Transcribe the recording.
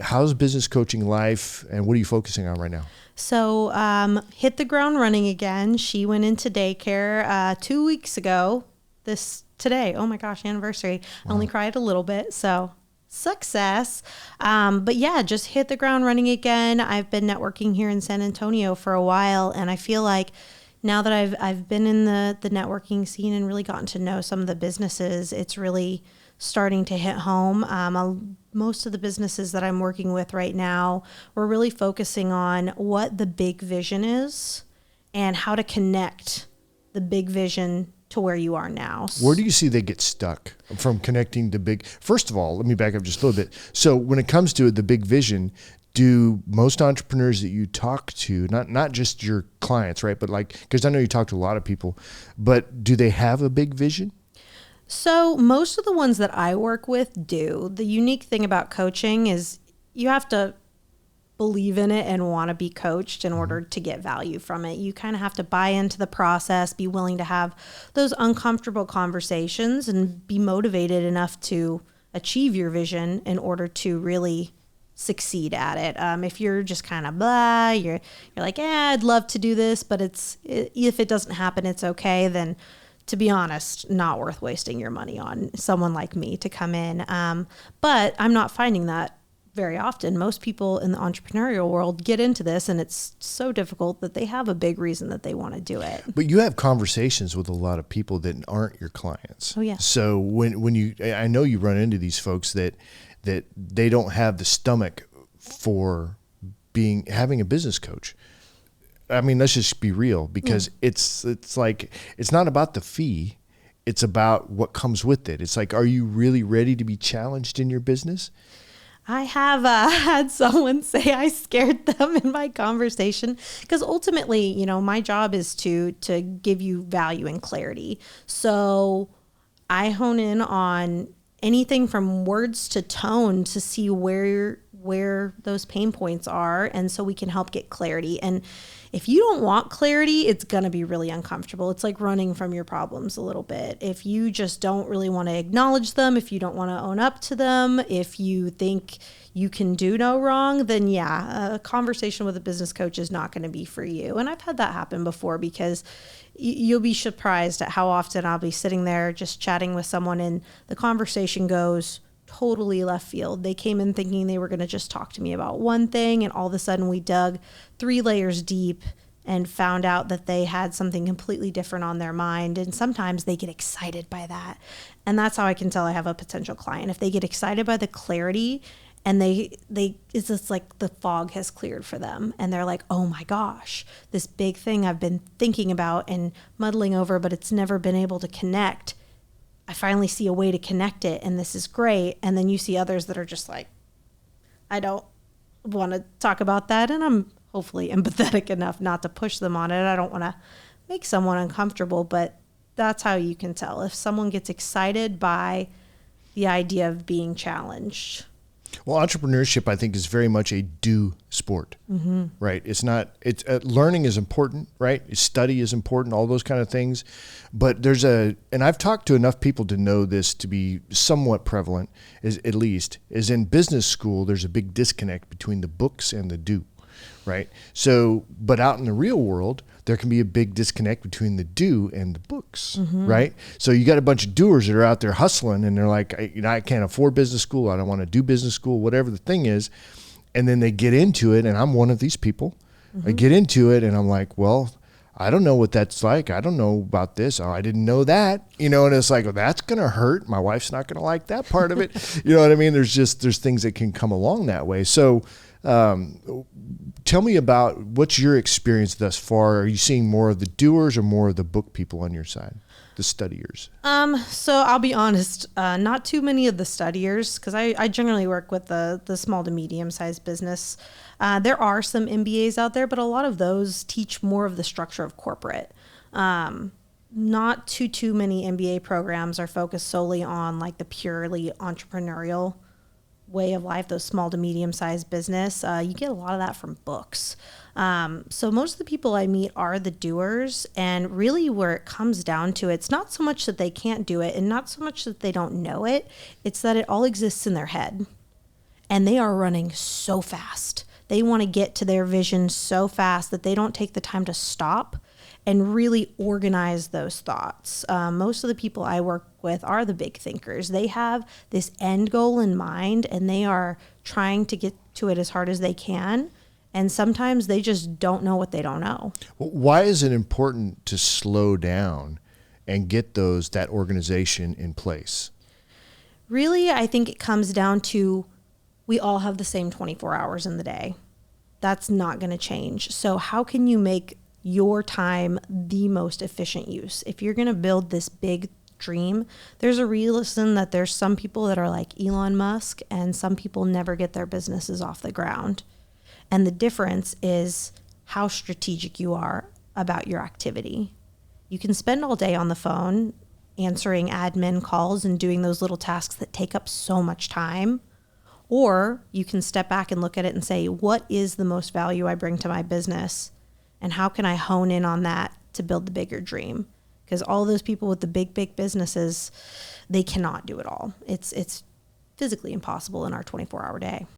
how's business coaching life, and what are you focusing on right now? So hit the ground running again. She went into daycare 2 weeks ago. Today, oh my gosh, anniversary. Wow. I only cried a little bit, so success. But yeah, just hit the ground running again. I've been networking here in San Antonio for a while, and I feel like now that I've been in the networking scene and really gotten to know some of the businesses, it's really starting to hit home. Most of the businesses that I'm working with right now, we're really focusing on what the big vision is and how to connect the big vision to where you are now. Where do you see they get stuck from connecting the big? First of all, let me back up just a little bit. So when it comes to the big vision, do most entrepreneurs that you talk to, not just your clients, right? But like, because I know you talk to a lot of people, but do they have a big vision? So most of the ones that I work with do. The unique thing about coaching is you have to believe in it and want to be coached in order to get value from it. You kind of have to buy into the process, be willing to have those uncomfortable conversations, and be motivated enough to achieve your vision in order to really succeed at it. If you're just kind of blah, you're like, I'd love to do this, but if it doesn't happen, it's okay, then to be honest, not worth wasting your money on someone like me to come in. But I'm not finding that very often. Most people in the entrepreneurial world get into this, and it's so difficult that they have a big reason that they want to do it. But you have conversations with a lot of people that aren't your clients. Oh yeah. So when I know you run into these folks that they don't have the stomach for having a business coach. I mean, let's just be real, because it's like, it's not about the fee. It's about what comes with it. It's like, are you really ready to be challenged in your business? I have had someone say I scared them in my conversation, because ultimately, my job is to give you value and clarity. So I hone in on anything from words to tone to see where those pain points are, and so we can help get clarity. And if you don't want clarity, it's going to be really uncomfortable. It's like running from your problems a little bit. If you just don't really want to acknowledge them, if you don't want to own up to them, if you think you can do no wrong, then yeah, a conversation with a business coach is not going to be for you. And I've had that happen before, because you'll be surprised at how often I'll be sitting there just chatting with someone and the conversation goes totally left field. They came in thinking they were going to just talk to me about one thing, and all of a sudden we dug 3 layers deep and found out that they had something completely different on their mind. And sometimes they get excited by that. And that's how I can tell I have a potential client. If they get excited by the clarity, and it's just like the fog has cleared for them, and they're like, oh my gosh, this big thing I've been thinking about and muddling over, but it's never been able to connect. I finally see a way to connect it, and this is great. And then you see others that are just like, I don't want to talk about that. And I'm hopefully empathetic enough not to push them on it. I don't want to make someone uncomfortable, but that's how you can tell if someone gets excited by the idea of being challenged. Well, entrepreneurship, I think, is very much a do sport, right? It's not, learning is important, right? Study is important, all those kind of things. But and I've talked to enough people to know this to be somewhat prevalent, is in business school, there's a big disconnect between the books and the do, right? So, but out in the real world, there can be a big disconnect between the do and the books, right? So you got a bunch of doers that are out there hustling, and they're like, I can't afford business school. I don't want to do business school, whatever the thing is. And then they get into it, and I'm one of these people. I get into it, and I'm like, well, I don't know what that's like. I don't know about this. Oh, I didn't know that. And it's like, well, that's going to hurt. My wife's not going to like that part of it. You know what I mean? There's things that can come along that way. So tell me about what's your experience thus far. Are you seeing more of the doers or more of the book people on your side, the studiers? So I'll be honest, not too many of the studiers, because I generally work with the small to medium-sized business. There are some MBAs out there, but a lot of those teach more of the structure of corporate. Not too many MBA programs are focused solely on like the purely entrepreneurial way of life, those small to medium-sized business. You get a lot of that from books. So most of the people I meet are the doers, and really where it comes down to, it's not so much that they can't do it and not so much that they don't know it. It's that it all exists in their head. and they are running so fast. They want to get to their vision so fast that they don't take the time to stop and really organize those thoughts. Most of the people I work with are the big thinkers. They have this end goal in mind, and they are trying to get to it as hard as they can. And sometimes they just don't know what they don't know. Why is it important to slow down and get that organization in place? Really, I think it comes down to we all have the same 24 hours in the day. That's not going to change. So how can you make your time the most efficient use? If you're going to build this big dream, there's a reason that there's some people that are like Elon Musk, and some people never get their businesses off the ground. And the difference is how strategic you are about your activity. You can spend all day on the phone answering admin calls and doing those little tasks that take up so much time. Or you can step back and look at it and say, what is the most value I bring to my business? And how can I hone in on that to build the bigger dream? Because all those people with the big businesses, they cannot do it all. It's physically impossible in our 24-hour day.